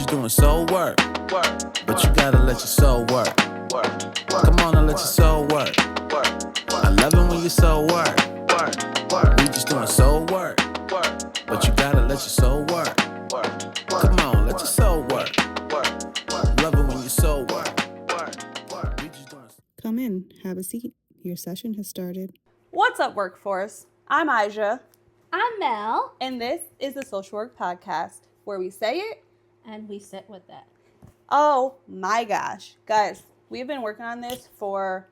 just doing soul work. But you gotta let your soul work. Come on and let your soul work. I love it when your soul work. We just doing soul work. But you gotta let your soul work. Come on, let your soul work. Love it when your soul work. We just doing. Come in, have a seat. Your session has started. What's up, Workforce? I'm Aja. I'm Mel. And this is the Soulcial Werk podcast, where we say it And we sit with it. Oh my gosh. Guys, we've been working on this for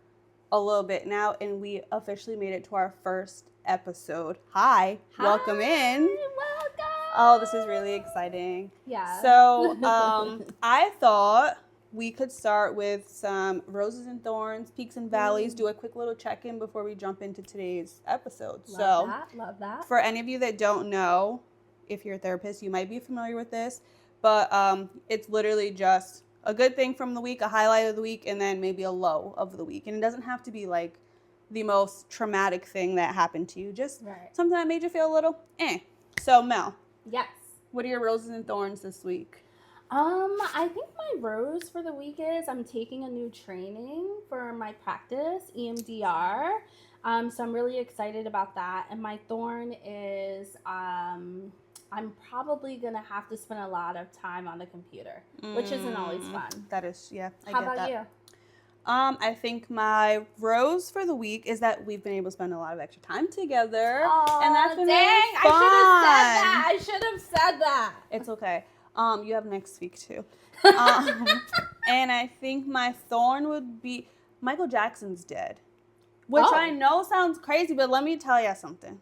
a little bit now, and we officially made it to our first episode. Hi. Welcome in. Welcome. Oh, this is really exciting. Yeah. So, I thought we could start with some roses and thorns, peaks and valleys, do a quick little check-in before we jump into today's episode. Love that. For any of you that don't know, if you're a therapist, you might be familiar with this. But it's literally just a good thing from the week, a highlight of the week, and then maybe a low of the week. And it doesn't have to be like the most traumatic thing that happened to you. Just something that made you feel a little eh. So, Mel. Yes. What are your roses and thorns this week? I think my rose for the week is I'm taking a new training for my practice, EMDR. So I'm really excited about that. And my thorn is I'm probably going to have to spend a lot of time on the computer, which isn't always fun. That is, yeah, I How get about that. you? I think my rose for the week is that we've been able to spend a lot of extra time together. Oh, and that's been dang, really fun. I should have said that. It's okay. You have next week too. And I think my thorn would be Michael Jackson's dead, which I know sounds crazy, but let me tell you something.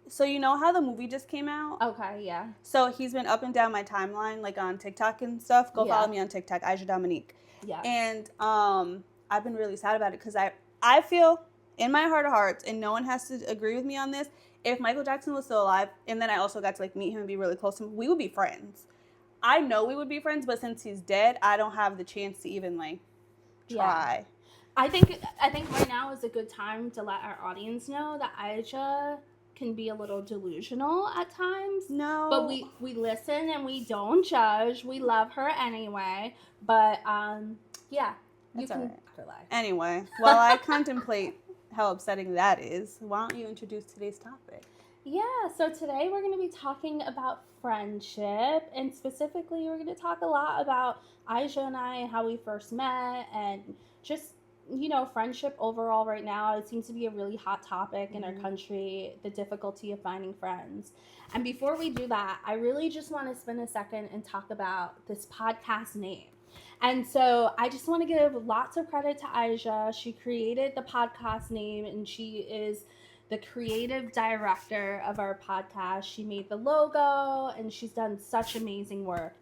So you know how the movie just came out? Okay, yeah. So he's been up and down my timeline, like on TikTok and stuff. Go follow me on TikTok, Aja Dominique. Yeah. And I've been really sad about it because I feel in my heart of hearts, and no one has to agree with me on this, if Michael Jackson was still alive, and then I also got to like meet him and be really close to him, we would be friends. I know we would be friends, but since he's dead, I don't have the chance to even like try. Yeah. I think right now is a good time to let our audience know that Aja can be a little delusional at times. No. But we listen and we don't judge. We love her anyway. But yeah, you That's can all right. afterlife. Anyway, while I contemplate how upsetting that is, why don't you introduce today's topic? Yeah, so today we're going to be talking about friendship, and specifically we're going to talk a lot about Aja and I and how we first met, and just, you know, friendship overall right now. It seems to be a really hot topic in our country, the difficulty of finding friends. And before we do that, I really just want to spend a second and talk about this podcast name. And so I just want to give lots of credit to Aja. She created the podcast name, and she is the creative director of our podcast. She made the logo, and she's done such amazing work.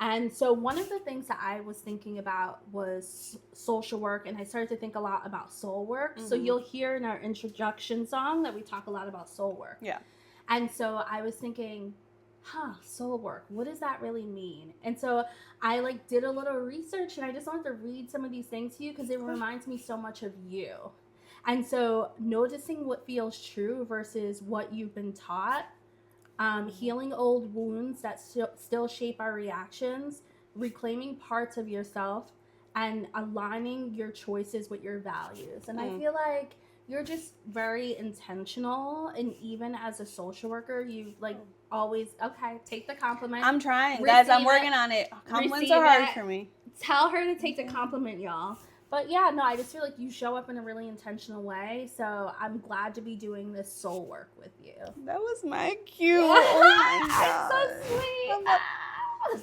And so one of the things that I was thinking about was social work, and I started to think a lot about soul work. So you'll hear in our introduction song that we talk a lot about soul work. Yeah. And so I was thinking, soul work, what does that really mean? And so I like did a little research, and I just wanted to read some of these things to you because it reminds me so much of you. And so noticing what feels true versus what you've been taught, healing old wounds that still shape our reactions, reclaiming parts of yourself, and aligning your choices with your values. And I feel like you're just very intentional, and even as a social worker, you like always, take the compliment. I'm trying. Receive Guys, I'm it. working on it. Compliments Receive are hard it. for me. Tell her to take the compliment, y'all. But yeah, no, I just feel like you show up in a really intentional way. So I'm glad to be doing this soul work with you. That was my cue. Oh my God.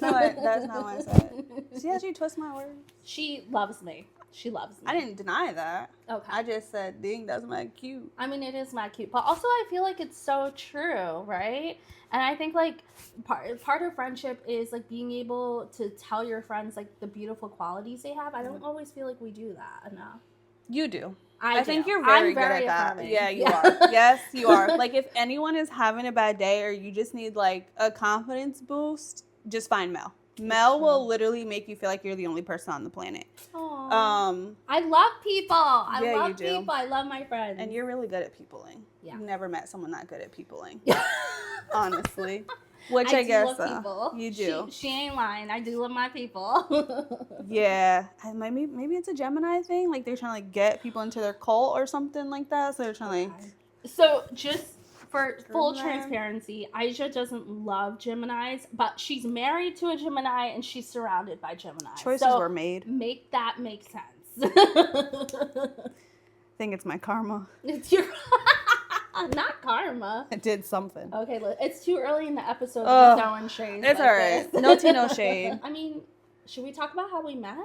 I'm so sweet. That's not what I said. See how she twists my words? She loves me. She loves me. I didn't deny that. Okay. I just said, ding, that's my cue. I mean, it is mad cute. But also, I feel like it's so true, right? And I think, like, part of friendship is, like, being able to tell your friends, like, the beautiful qualities they have. I don't always feel like we do that enough. You do. I think do. you're I'm very good at that. affirming. Yeah, you are. Yes, you are. Like, if anyone is having a bad day or you just need, like, a confidence boost, just find Mel. Mel will literally make you feel like you're the only person on the planet. Aww. I love people. I love you do. people. I love my friends. And you're really good at peopling. Yeah. I've never met someone not good at peopling. Honestly. Which I guess love people. You do. She ain't lying. I do love my people. Yeah. Maybe it's a Gemini thing. Like they're trying to like get people into their cult or something like that. So they're trying to like... So just for full them. transparency, Aisha doesn't love Geminis, but she's married to a Gemini and she's surrounded by Geminis. Choices were made. Make that make sense. I think it's my karma. It's your... Not karma. I did something. Okay, look, it's too early in the episode to be throwing shade. It's like alright. this. No tea, no shade. I mean, should we talk about how we met?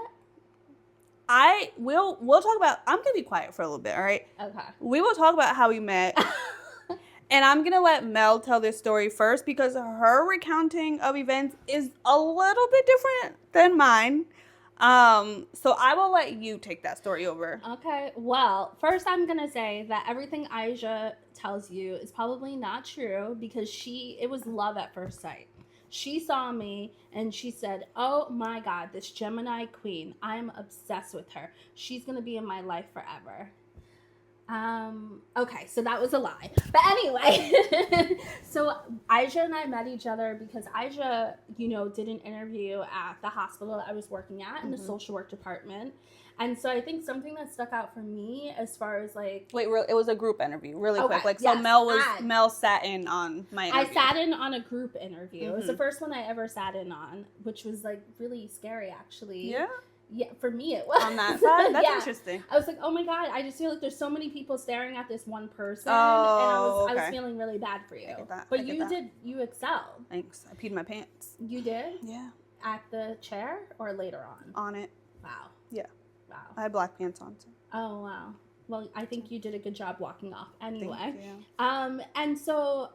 We'll talk about... I'm going to be quiet for a little bit, all right? Okay. We will talk about how we met. And I'm going to let Mel tell this story first because her recounting of events is a little bit different than mine. So I will let you take that story over. Okay. Well, first I'm going to say that everything Aisha tells you is probably not true because it was love at first sight. She saw me and she said, oh my God, this Gemini queen, I'm obsessed with her. She's going to be in my life forever. Okay, so that was a lie. But anyway, so Aisha and I met each other because Aisha, did an interview at the hospital I was working at in the social work department. And so I think something that stuck out for me as far as like... Wait, it was a group interview, really quick. Like, yes, so Mel sat in on my interview. I sat in on a group interview. It was the first one I ever sat in on, which was like really scary actually. Yeah? Yeah, for me it was. On that side? That's interesting. I was like, oh my God, I just feel like there's so many people staring at this one person. Oh, and I was feeling really bad for you. I get that. But you excelled. Thanks. I peed my pants. You did? Yeah. At the chair or later on? On it. Wow. Yeah. Wow. I had black pants on too. Oh, wow. Well, I think you did a good job walking off anyway. Thank you. And so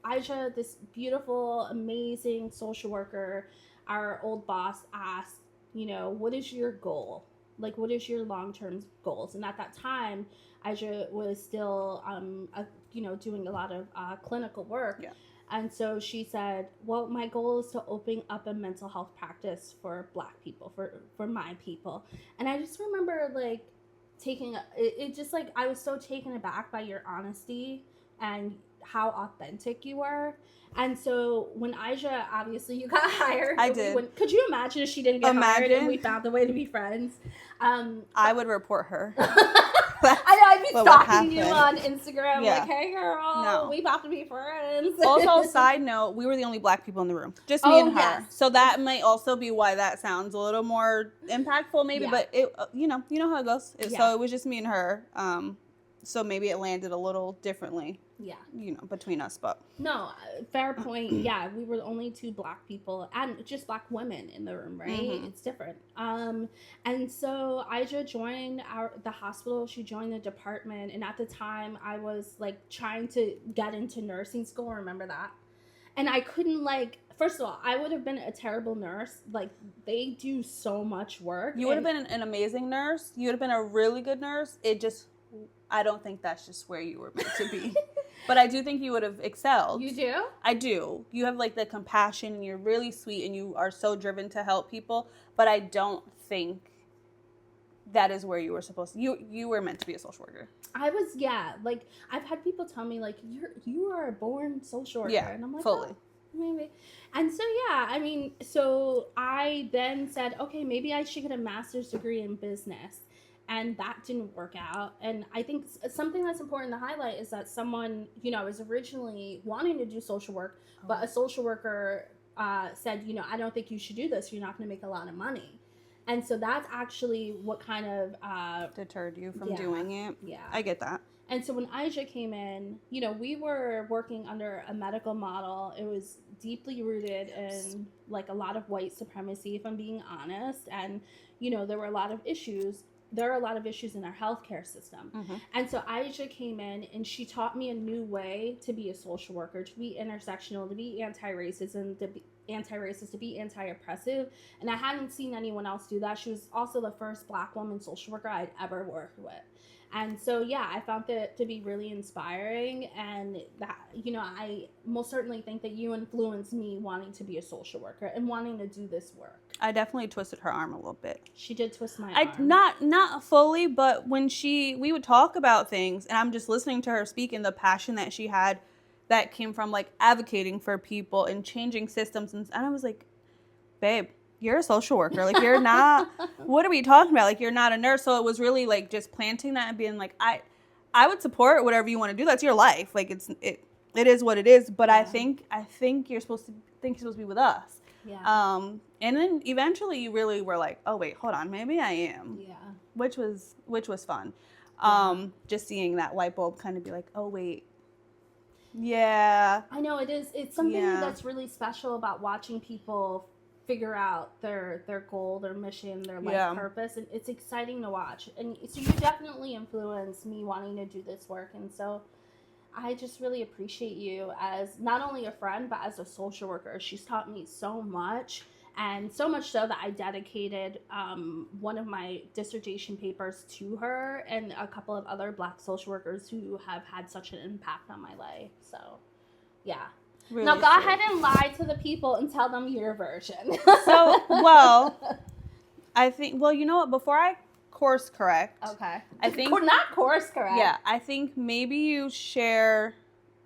Aisha, this beautiful, amazing social worker, our old boss asked, what is your goal? Like, what is your long-term goals? And at that time, Aisha was still, doing a lot of clinical work. Yeah. And so she said, well, my goal is to open up a mental health practice for Black people, for my people. And I just remember, like, I was so taken aback by your honesty and how authentic you were. And so when Aisha, obviously you got hired. I did. Could you imagine if she didn't get hired and we found a way to be friends? I would report her. I'd be stalking you on Instagram, like, hey girl, we about to be friends. Also, side note, we were the only Black people in the room. Just me and her. Yes. So that might also be why that sounds a little more impactful maybe, but it, you know how it goes. So it was just me and her. So maybe it landed a little differently. Yeah. Between us, but. No, fair point. Yeah, we were the only two Black people and just Black women in the room, right? Mm-hmm. It's different. And so Aisha joined the hospital. She joined the department. And at the time, I was, like, trying to get into nursing school. Remember that? And I couldn't, like, first of all, I would have been a terrible nurse. Like, they do so much work. You would have been an amazing nurse. You would have been a really good nurse. I don't think that's just where you were meant to be. But I do think you would have excelled. You do? I do. You have, like, the compassion, and you're really sweet, and you are so driven to help people. But I don't think that is where you were supposed to. You were meant to be a social worker. I was, like, I've had people tell me, like, you are a born social worker. Yeah, and I'm like, fully. Oh, maybe. And so, so I then said, okay, maybe I should get a master's degree in business. And that didn't work out. And I think something that's important to highlight is that someone, is originally wanting to do social work, but a social worker said, I don't think you should do this. You're not going to make a lot of money. And so that's actually what kind of deterred you from doing it. Yeah. I get that. And so when Aisha came in, we were working under a medical model. It was deeply rooted in, like, a lot of white supremacy, if I'm being honest. And, there were a lot of issues. There are a lot of issues in our healthcare system. Mm-hmm. And so Aisha came in and she taught me a new way to be a social worker, to be intersectional, to be anti-racism, to be anti-racist, to be anti-oppressive. And I hadn't seen anyone else do that. She was also the first Black woman social worker I'd ever worked with. And so, I found that to be really inspiring. And that, I most certainly think that you influenced me wanting to be a social worker and wanting to do this work. I definitely twisted her arm a little bit. She did twist my arm. Not fully, but when we would talk about things and I'm just listening to her speak and the passion that she had that came from like advocating for people and changing systems. And I was like, babe, you're a social worker. Like, you're not, what are we talking about? Like, you're not a nurse. So it was really like just planting that and being like, I would support whatever you want to do. That's your life. Like, it is what it is. But I think you're supposed to be with us. Yeah. And then eventually you really were like, oh wait, hold on, maybe I am. Yeah. Which was fun. Just seeing that light bulb kind of be like, oh wait. Yeah. I know it is. It's something that's really special about watching people figure out their goal, their mission, their life purpose, and it's exciting to watch. And so you definitely influenced me wanting to do this work, and so I just really appreciate you as not only a friend but as a social worker. She's taught me so much, and so much so that I dedicated one of my dissertation papers to her and a couple of other Black social workers who have had such an impact on my life. So yeah. Really now go ahead and lie to the people and tell them your version. So, well, I think, well, you know what? Before I course correct. Okay. I think. Not course correct. Yeah. I think maybe you share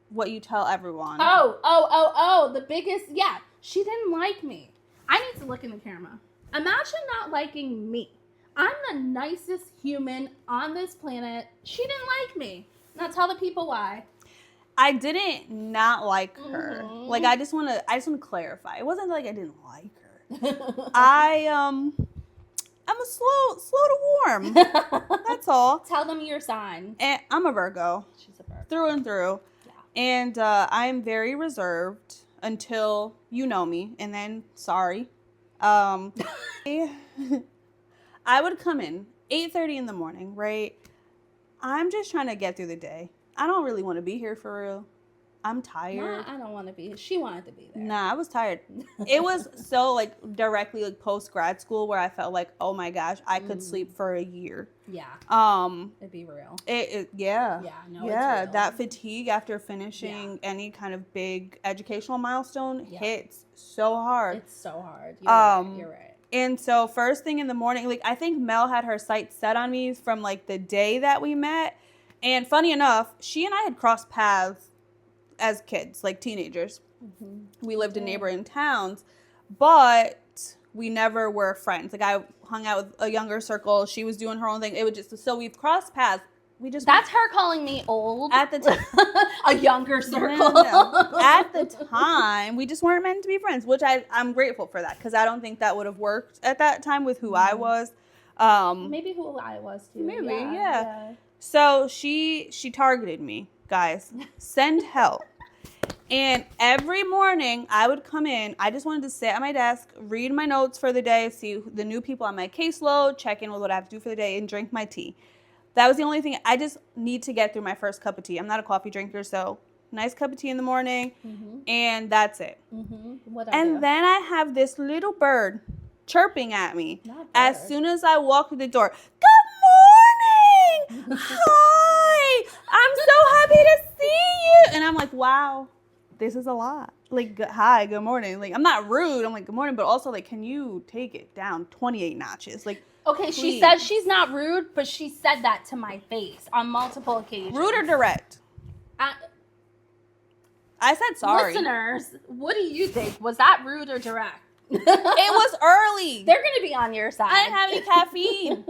what you tell everyone. Oh. The biggest, yeah. She didn't like me. I need to look in the camera. Imagine not liking me. I'm the nicest human on this planet. She didn't like me. Now tell the people why. I didn't not like her. Mm-hmm. Like, I just want to clarify. It wasn't like I didn't like her. I'm a slow to warm. That's all. Tell them your sign. And I'm a Virgo. She's a Virgo. Through and through. Yeah. And I'm very reserved until you know me, and then sorry. I would come in 8:30 in the morning, right? I'm just trying to get through the day. I don't really want to be here for real. I'm tired. Nah, I don't want to be. She wanted to be there. Nah, I was tired. It was so like directly like post grad school where I felt like, oh my gosh, I could sleep for a year. Yeah. It'd be real. Yeah. Yeah. No. Yeah. It's real. That fatigue after finishing any kind of big educational milestone hits so hard. It's so hard. You're right. And so first thing in the morning, like I think Mel had her sights set on me from like the day that we met. And funny enough, she and I had crossed paths as kids, like teenagers. Mm-hmm. We lived in neighboring towns, but we never were friends. Like I hung out with a younger circle. She was doing her own thing. It was just, so we've crossed paths. That's her calling me old. At the time. A younger circle. No. At the time, we just weren't meant to be friends, which I'm grateful for that because I don't think that would have worked at that time with who I was. Maybe who I was too. Maybe, yeah. So she targeted me, guys. Send help. And every morning I would come in. I just wanted to sit at my desk, read my notes for the day, see the new people on my caseload, check in with what I have to do for the day, and drink my tea. That was the only thing. I just need to get through my first cup of tea. I'm not a coffee drinker, so nice cup of tea in the morning, and that's it. And then I have this little bird chirping at me as soon as I walk through the door. Good morning! Hi! I'm so happy to see you! And I'm like, wow, this is a lot. Like, hi, good morning. Like, I'm not rude. I'm like, good morning, but also, like, can you take it down 28 notches? Like, okay, please. She said she's not rude, but she said that to my face on multiple occasions. Rude or direct? I said sorry. Listeners, what do you think? Was that rude or direct? It was early. They're going to be on your side. I didn't have any caffeine.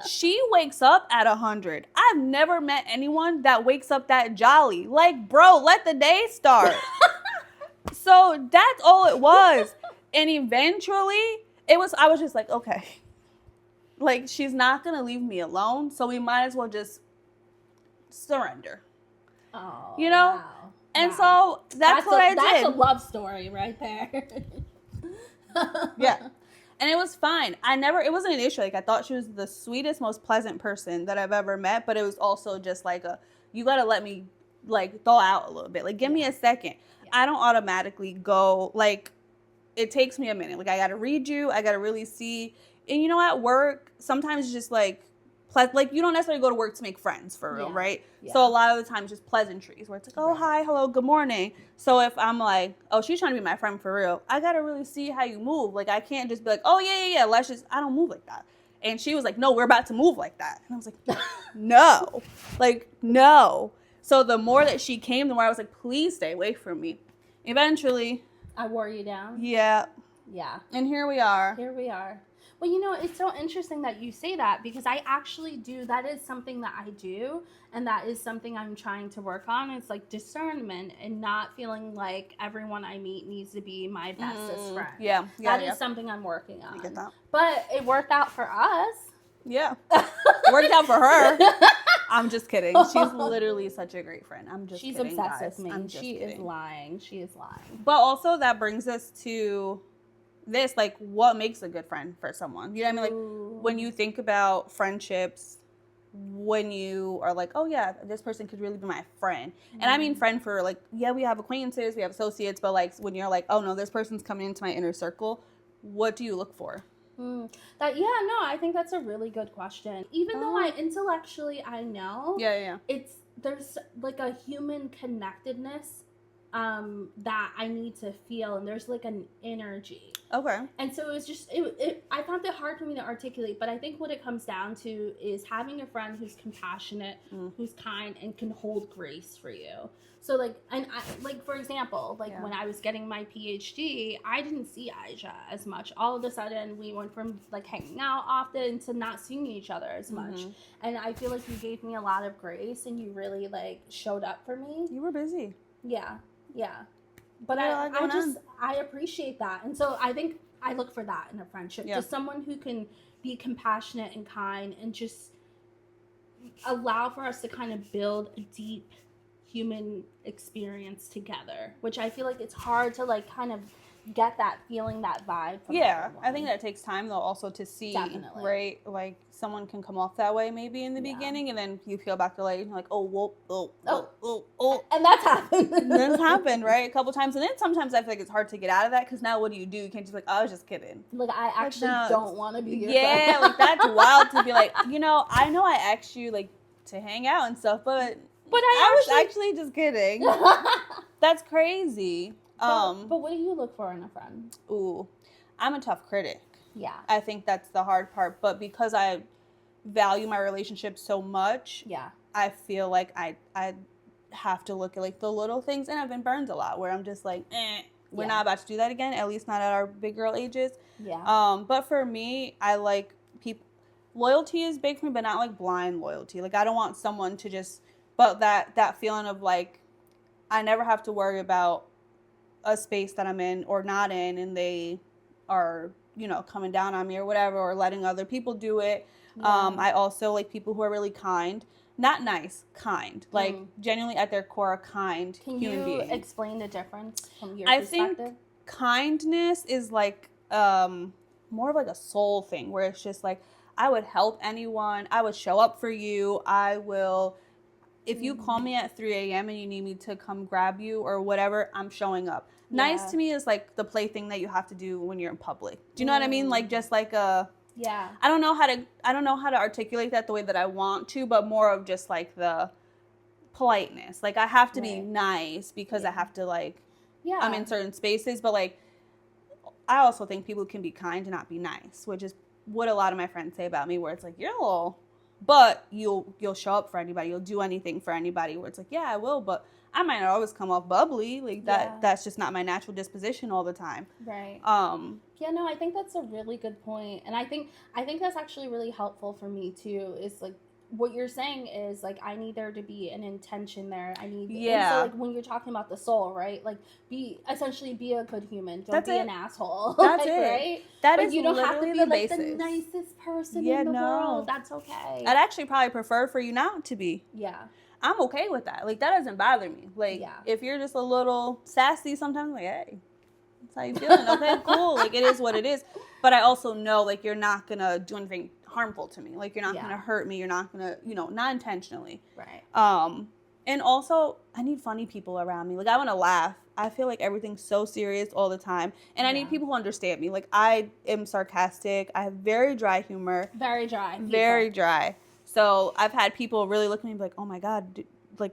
She wakes up at 100. I've never met anyone that wakes up that jolly. Like, bro, let the day start. So that's all it was. And eventually, I was just like, okay. Like, she's not going to leave me alone, so we might as well just surrender. Oh, you know? Wow. And so that's what I did. That's a love story right there. Yeah. And it was fine. It wasn't an issue. Like, I thought she was the sweetest, most pleasant person that I've ever met, but it was also just like you got to let me, like, thaw out a little bit. Like, give me a second. Yeah. I don't automatically go, like, it takes me a minute. Like, I got to read you. I got to really see. And you know, at work, sometimes it's just, like, you don't necessarily go to work to make friends for real, right? Yeah. So a lot of the times just pleasantries where it's like, oh, hi, hello, good morning. So if I'm like, oh, she's trying to be my friend for real, I got to really see how you move. Like, I can't just be like, oh, yeah, I don't move like that. And she was like, no, we're about to move like that. And I was like, no. Like, no. So the more that she came, the more I was like, please stay away from me. Eventually, I wore you down. yeah. Yeah. And here we are. Here we are. Well, you know, it's so interesting that you say that because I actually do. That is something that I do. And that is something I'm trying to work on. It's like discernment and not feeling like everyone I meet needs to be my bestest friend. Yeah. That is something I'm working on. I get that. But it worked out for us. Yeah. Worked out for her. I'm just kidding. She's literally such a great friend. I'm just She's kidding, obsessed guys. with me. I'm just She kidding. is lying. She is lying. But also that brings us to this, like, what makes a good friend for someone? You know what I mean? Like, when you think about friendships, when you are like, oh yeah, this person could really be my friend. And I mean friend for like, yeah, we have acquaintances, we have associates, but like when you're like, oh no, this person's coming into my inner circle, what do you look for? I think that's a really good question. Even though I intellectually I know, there's like a human connectedness that I need to feel, and there's like an energy. Okay. And so it was just I found it hard for me to articulate, but I think what it comes down to is having a friend who's compassionate, who's kind, and can hold grace for you. So like, and I, like for example, like when I was getting my PhD, I didn't see Aisha as much. All of a sudden, we went from like hanging out often to not seeing each other as much. And I feel like you gave me a lot of grace, and you really like showed up for me. You were busy. Yeah. But I appreciate that. And so I think I look for that in a friendship. Just someone who can be compassionate and kind and just allow for us to kind of build a deep human experience together, which I feel like it's hard to like kind of get that feeling, that vibe from everyone. I think that takes time though also to see. Definitely. Right? Like someone can come off that way maybe in the beginning, and then you peel back the leg and you're like, oh. And that's happened. That's happened, right? A couple times. And then sometimes I feel like it's hard to get out of that because now what do? You can't just be like, oh, I was just kidding. Like I actually don't want to be your friend. Yeah, like that's wild to be like, I know I asked you like to hang out and stuff, but I was actually just kidding. That's crazy. But what do you look for in a friend? Ooh, I'm a tough critic. Yeah. I think that's the hard part. But because I value my relationship so much, I feel like I have to look at like the little things. And I've been burned a lot where I'm just like, we're not about to do that again, at least not at our big girl ages. Yeah. But for me, I like people. Loyalty is big for me, but not like blind loyalty. Like I don't want someone to just, but that feeling of like, I never have to worry about a space that I'm in or not in, and they are, coming down on me or whatever, or letting other people do it. I also like people who are really kind, not nice, kind, like genuinely at their core, a kind human being. Can you explain the difference from your perspective? I think kindness is like more of like a soul thing, where it's just like, I would help anyone, I would show up for you, I will. If you call me at 3 a.m. and you need me to come grab you or whatever, I'm showing up. Nice to me is like the plaything that you have to do when you're in public. Do you know what I mean? Like just like I don't know how to articulate that the way that I want to, but more of just like the politeness. Like I have to be nice because I have to like I'm in certain spaces, but like I also think people can be kind and not be nice, which is what a lot of my friends say about me, where it's like, you're a little. But you'll show up for anybody. You'll do anything for anybody. Where it's like, yeah, I will, but I might not always come off bubbly. Like that. That's just not my natural disposition all the time. Right. I think that's a really good point, and I think that's actually really helpful for me too. Is like what you're saying is like I need there to be an intention there. I need and so like when you're talking about the soul, right? Like be a good human. Don't be an asshole. That's like, it. Right? That but is you don't have to be like basis. the nicest person in the world. That's okay. I'd actually probably prefer for you not to be. Yeah. I'm okay with that. Like that doesn't bother me. Like if you're just a little sassy sometimes, like, hey, that's how you feeling? Okay, cool. Like it is what it is. But I also know like you're not gonna do anything harmful to me. Like you're not gonna hurt me. You're not gonna, not intentionally. Right. And also I need funny people around me. Like I want to laugh. I feel like everything's so serious all the time, and I need people who understand me. Like I am sarcastic. I have very dry humor. Very dry. Very dry. So I've had people really look at me and be like, oh my God,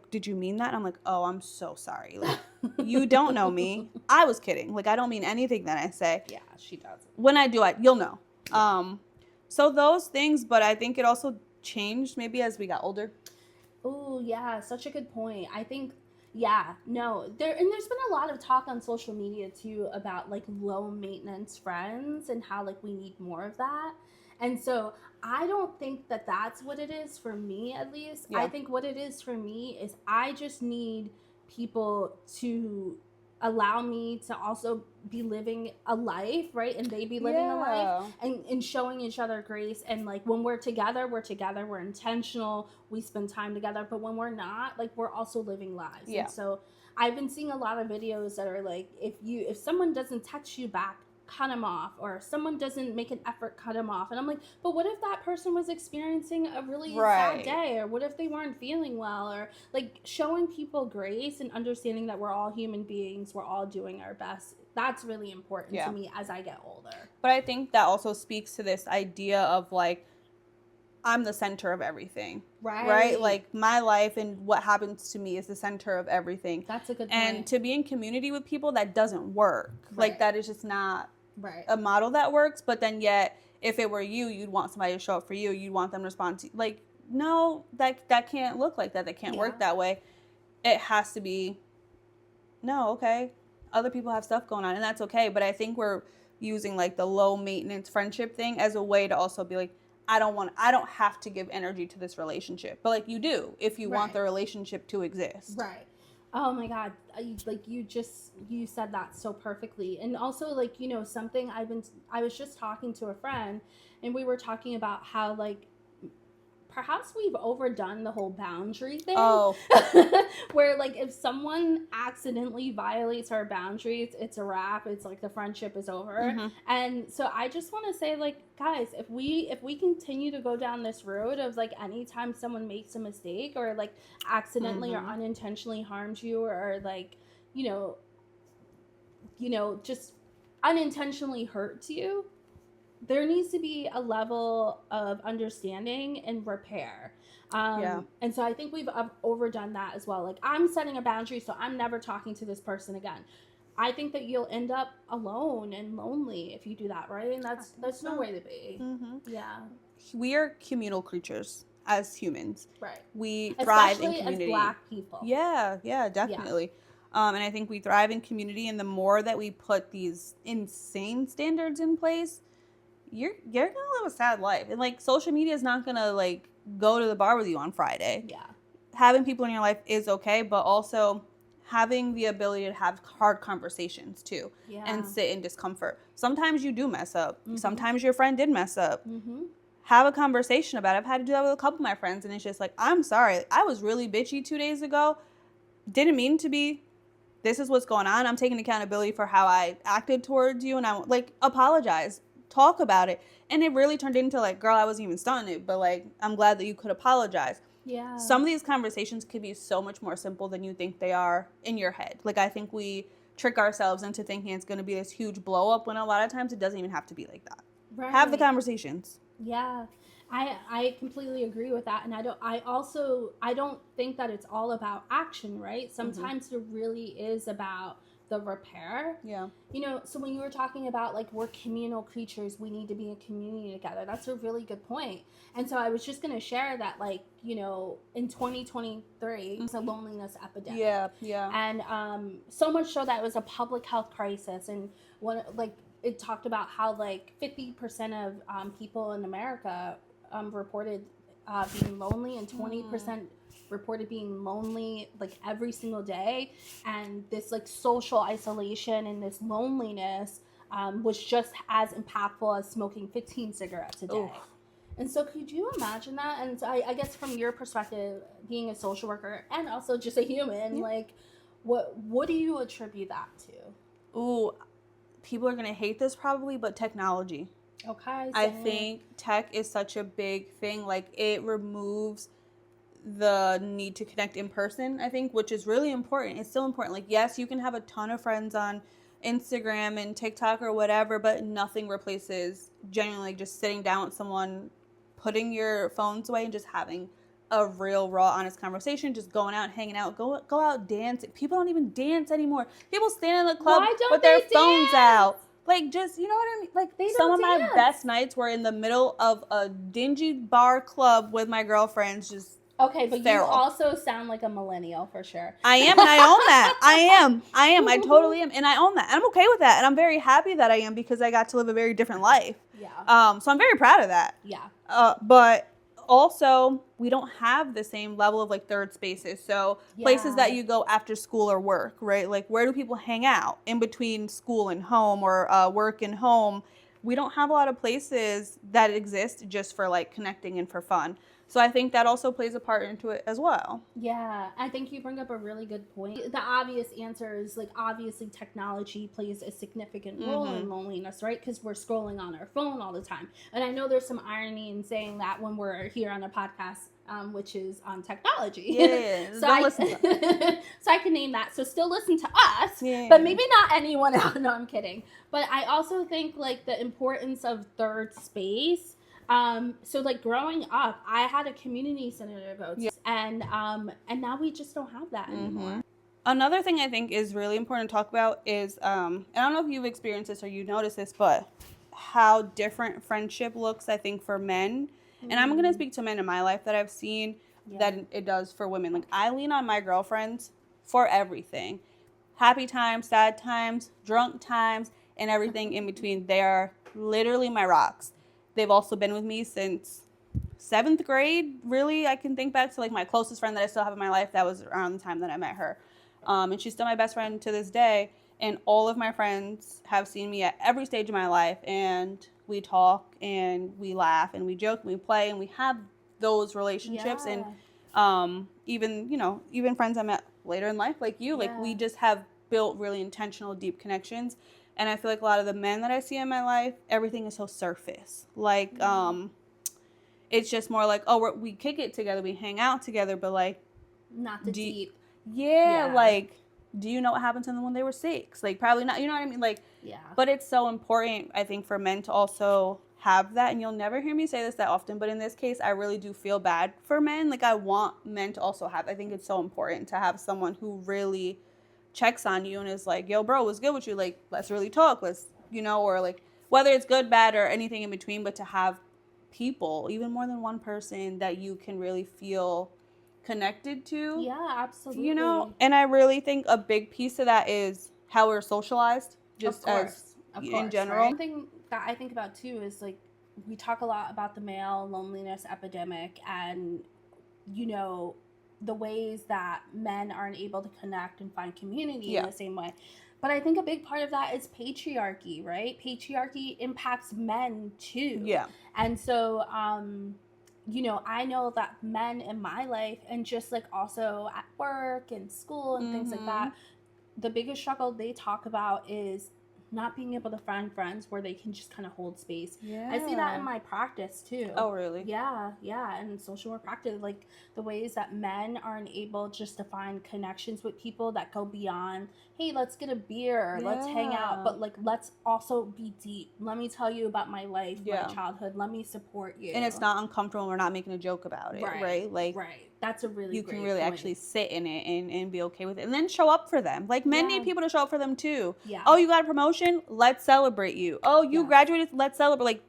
did you mean that? And I'm like, oh, I'm so sorry. Like, you don't know me. I was kidding. Like, I don't mean anything that I say. Yeah, she does. When I do it, you'll know. So those things, but I think it also changed maybe as we got older. Oh, yeah, such a good point. I think, yeah, no, there's been a lot of talk on social media too about like low maintenance friends and how like we need more of that. And so I don't think that that's what it is for me, at least. I Yeah. think what it is for me is I just need people to allow me to also be living a life, right? And they be living a life, and showing each other grace. And like when we're together, we're intentional, we spend time together. But when we're not, like we're also living lives. Yeah. And so I've been seeing a lot of videos that are like, if someone doesn't text you back, cut them off, or if someone doesn't make an effort, cut them off. And I'm like, but what if that person was experiencing a really sad day, or what if they weren't feeling well, or like showing people grace and understanding that we're all human beings, we're all doing our best. That's really important to me as I get older. But I think that also speaks to this idea of like, I'm the center of everything. Right? Like my life and what happens to me is the center of everything. That's a good point. And to be in community with people, that doesn't work. Like that is just not a model that works. But then yet, if it were you, you'd want somebody to show up for you. You'd want them to respond to you. Like, no, that can't look like that. That can't work that way. It has to be, no, okay. Other people have stuff going on, and that's okay. But I think we're using like the low maintenance friendship thing as a way to also be like, I don't have to give energy to this relationship. But like you do if you want the relationship to exist. Right. Oh my God. Like you said that so perfectly. And also like, you know, something I was just talking to a friend, and we were talking about how like perhaps we've overdone the whole boundary thing. Where like if someone accidentally violates our boundaries, it's a wrap. It's like the friendship is over. And so I just want to say, like, guys, if we continue to go down this road of like anytime someone makes a mistake or like accidentally or unintentionally harms you, or like, you know, just unintentionally hurts you, there needs to be a level of understanding and repair. And so I think we've overdone that as well. Like, I'm setting a boundary, so I'm never talking to this person again. I think that you'll end up alone and lonely if you do that, right? And that's no way to be. Yeah. We are communal creatures as humans. Right. We thrive in Especially community. as Black people. Yeah, definitely. And I think we thrive in community, and the more that we put these insane standards in place, you're gonna live a sad life. And like social media is not gonna like go to the bar with you on Friday. Yeah. Having people in your life is okay, but also having the ability to have hard conversations too, and sit in discomfort. Sometimes you do mess up. Sometimes your friend did mess up. Have a conversation about it. I've had to do that with a couple of my friends, and it's just like, I'm sorry, I was really bitchy 2 days ago. Didn't mean to be. This is what's going on. I'm taking accountability for how I acted towards you, and I like apologize. Talk about it. And it really turned into like, girl, I wasn't even starting it, but like, I'm glad that you could apologize. Yeah. Some of these conversations could be so much more simple than you think they are in your head. Like, I think we trick ourselves into thinking it's going to be this huge blow up, when a lot of times it doesn't even have to be like that. Right. Have the conversations. Yeah. I completely agree with that. And I don't think that it's all about action, right? Sometimes it really is about the repair. Yeah. You know, so when you were talking about like we're communal creatures, we need to be in community together. That's a really good point. And so I was just going to share that, like, you know, in 2023, it's a loneliness epidemic. Yeah. Yeah. And so much so that it was a public health crisis. And one, like, it talked about how like 50% of people in America reported being lonely, and 20% reported being lonely like every single day. And this like social isolation and this loneliness was just as impactful as smoking 15 cigarettes a day. Oof. And so could you imagine that? And so I guess from your perspective, being a social worker and also just a human, like what do you attribute that to? Ooh, people are going to hate this probably, but technology. Okay. I think tech is such a big thing. Like, it removes the need to connect in person, I think, which is really important. It's still important. Like, yes, you can have a ton of friends on Instagram and TikTok or whatever, but nothing replaces genuinely just sitting down with someone, putting your phones away, and just having a real, raw, honest conversation. Just going out, hanging out, go out dancing. People don't even dance anymore. People stand in the club with their phones out. Like, just, you know what I mean? Like, some of my best nights were in the middle of a dingy bar club with my girlfriends, just Okay, but feral. you also sound like a millennial for sure. I am, and I own that. I am. I totally am, and I own that. And I'm okay with that, and I'm very happy that I am because I got to live a very different life. Yeah. So I'm very proud of that. Yeah. But also, we don't have the same level of like third spaces. So places that you go after school or work, right? Like where do people hang out in between school and home, or work and home? We don't have a lot of places that exist just for like connecting and for fun. So I think that also plays a part into it as well. Yeah, I think you bring up a really good point. The obvious answer is like obviously technology plays a significant role in loneliness, right? Because we're scrolling on our phone all the time. And I know there's some irony in saying that when we're here on a podcast, which is on technology. Yeah, so don't listen to so I can name that. So still listen to us, Yeah. but maybe not anyone else. No, I'm kidding. But I also think like the importance of third space. So like growing up, I had a community center to go to, and now we just don't have that anymore. Another thing I think is really important to talk about is, and I don't know if you've experienced this or you noticed this, but how different friendship looks, I think, for men. And I'm going to speak to men in my life that I've seen that it does for women. Like, I lean on my girlfriends for everything. Happy times, sad times, drunk times, and everything in between. They are literally my rocks. They've also been with me since 7th grade. Really, I can think back to like my closest friend that I still have in my life. That was around the time that I met her. And she's still my best friend to this day. And all of my friends have seen me at every stage of my life. And we talk and we laugh and we joke and we play and we have those relationships. Yeah. And even friends I met later in life, like you, like we just have built really intentional, deep connections. And I feel like a lot of the men that I see in my life, everything is so surface. Like, it's just more like, oh, we kick it together, we hang out together, but like, not the deep. Yeah, like, do you know what happened to them when they were 6? Like, probably not. You know what I mean? Like, but it's so important, I think, for men to also have that. And you'll never hear me say this that often, but in this case, I really do feel bad for men. Like, I want men to also have. I think it's so important to have someone who really checks on you and is like, yo, bro, what's good with you? Like, let's really talk. Let's, or like, whether it's good, bad, or anything in between, but to have people, even more than one person, that you can really feel connected to. Yeah, absolutely. And I really think a big piece of that is how we're socialized, just as in general. Right? One thing that I think about too is like, we talk a lot about the male loneliness epidemic and, the ways that men aren't able to connect and find community in the same way. But I think a big part of that is patriarchy, right? Patriarchy impacts men too. Yeah. And so, I know that men in my life and just like also at work and school and things like that, the biggest struggle they talk about is not being able to find friends where they can just kind of hold space. Yeah. I see that in my practice too. Oh, really? Yeah. And social work practice, like the ways that men aren't able just to find connections with people that go beyond, hey, let's get a beer, let's hang out, but like, let's also be deep. Let me tell you about my life, my childhood. Let me support you. And it's not uncomfortable. And we're not making a joke about it, right? Like, that's a really you great can really point. actually sit in it and be okay with it, and then show up for them. Like, men need people to show up for them too. Yeah. Oh, you got a promotion? Let's celebrate you. Oh, you graduated? Let's celebrate. Like,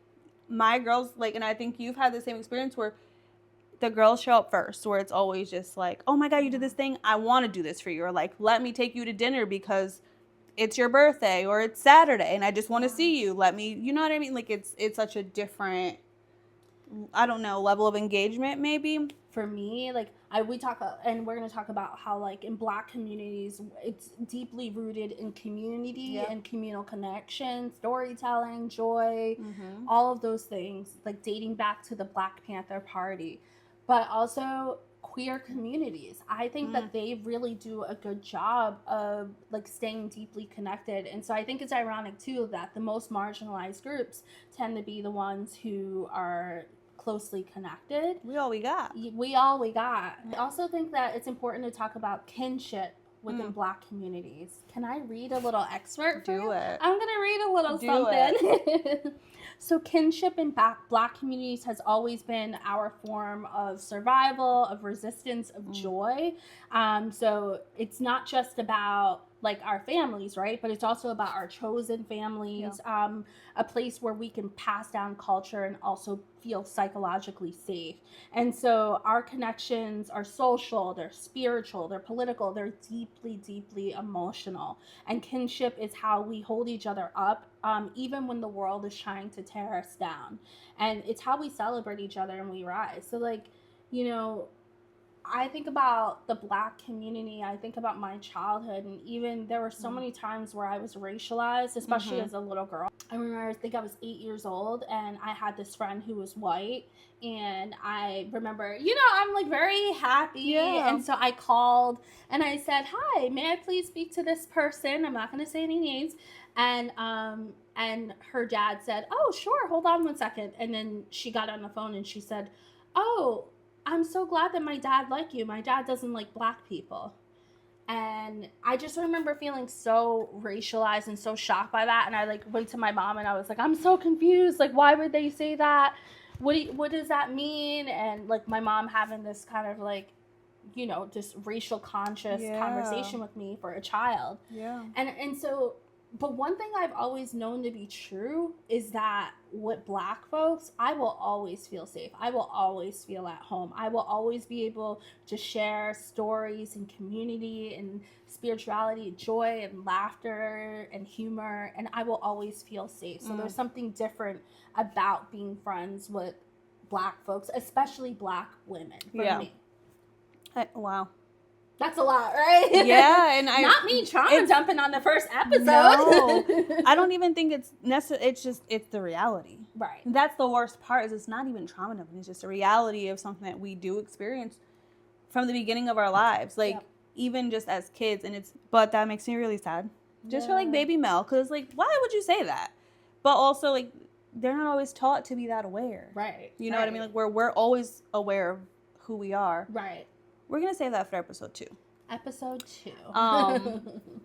my girls, like, and I think you've had the same experience where the girls show up first, where it's always just like, oh my God, you did this thing. I want to do this for you. Or like, let me take you to dinner because it's your birthday or it's Saturday and I just want to see you. Let me, you know what I mean? Like, it's such a different, I don't know, level of engagement maybe. For me, like, we talk about, and we're going to talk about how, like, in Black communities, it's deeply rooted in community and communal connection, storytelling, joy, all of those things, like dating back to the Black Panther Party, but also queer communities. I think that they really do a good job of like staying deeply connected. And so I think it's ironic too that the most marginalized groups tend to be the ones who are closely connected. We all we got. I also think that it's important to talk about kinship within Black communities. Can I read a little excerpt for you? Do it. I'm going to read a little something. So kinship in Black communities has always been our form of survival, of resistance, of joy. So it's not just about like our families, right? But it's also about our chosen families, a place where we can pass down culture and also feel psychologically safe. And so our connections are social, they're spiritual, they're political, they're deeply, deeply emotional. And kinship is how we hold each other up, even when the world is trying to tear us down. And it's how we celebrate each other and we rise. So, like, you know, I think about the Black community. I think about my childhood, and even there were so many times where I was racialized, especially as a little girl. I remember, I think I was 8 years old, and I had this friend who was white, and I remember, you know, I'm like very happy, and so I called and I said, "Hi, may I please speak to this person?" I'm not going to say any names, and her dad said, "Oh, sure, hold on one second," and then she got on the phone and she said, "Oh, I'm so glad that my dad liked you. My dad doesn't like Black people." And I just remember feeling so racialized and so shocked by that. And I like went to my mom and I was like, "I'm so confused. Like, why would they say that? What does that mean?" And like my mom having this kind of like, you know, just racial conscious conversation with me for a child. Yeah. And so, but one thing I've always known to be true is that with Black folks, I will always feel safe. I will always feel at home. I will always be able to share stories and community and spirituality, joy and laughter and humor, and I will always feel safe. So there's something different about being friends with Black folks, especially Black women for me. Wow. That's a lot, right? Yeah, and not me trauma dumping on the first episode. No, I don't even think it's necessary. It's the reality. Right. That's the worst part. Is it's not even trauma dumping. It's just a reality of something that we do experience from the beginning of our lives, like even just as kids. And but that makes me really sad, just for like baby Mel, because like why would you say that? But also like they're not always taught to be that aware. Right. You know what I mean? Like we're always aware of who we are. Right. We're going to save that for episode 2. Episode 2.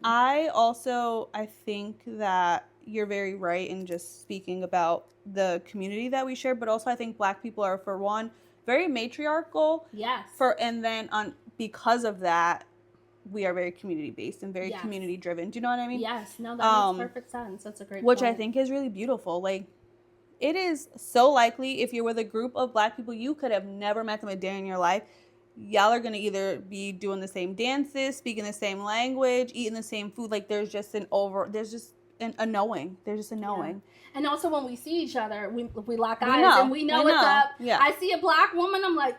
I think that you're very right in just speaking about the community that we share, but also I think Black people are, for one, very matriarchal. Yes. And then because of that, we are very community-based and very community-driven. Do you know what I mean? Yes. No, that makes perfect sense. That's a great Which point. I think is really beautiful. Like, it is so likely if you're with a group of Black people, you could have never met them a day in your life. Y'all are going to either be doing the same dances, speaking the same language, eating the same food. Like, there's just a knowing. There's just a knowing. Yeah. And also when we see each other, we lock eyes and we know what's up. Yeah. I see a Black woman, I'm like,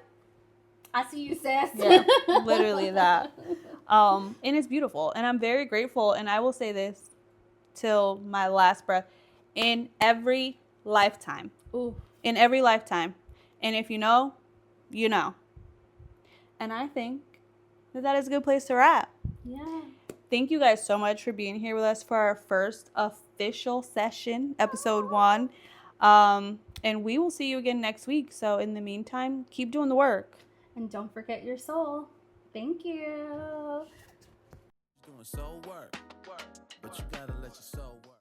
"I see you, sis." Yeah, literally that. And it's beautiful. And I'm very grateful. And I will say this till my last breath. In every lifetime. Ooh. In every lifetime. And if you know, you know. And I think that is a good place to wrap. Yeah. Thank you guys so much for being here with us for our first official session, episode 1. And we will see you again next week. So in the meantime, keep doing the work. And don't forget your soul. Thank you. Doing soul work, but you gotta let your soul work.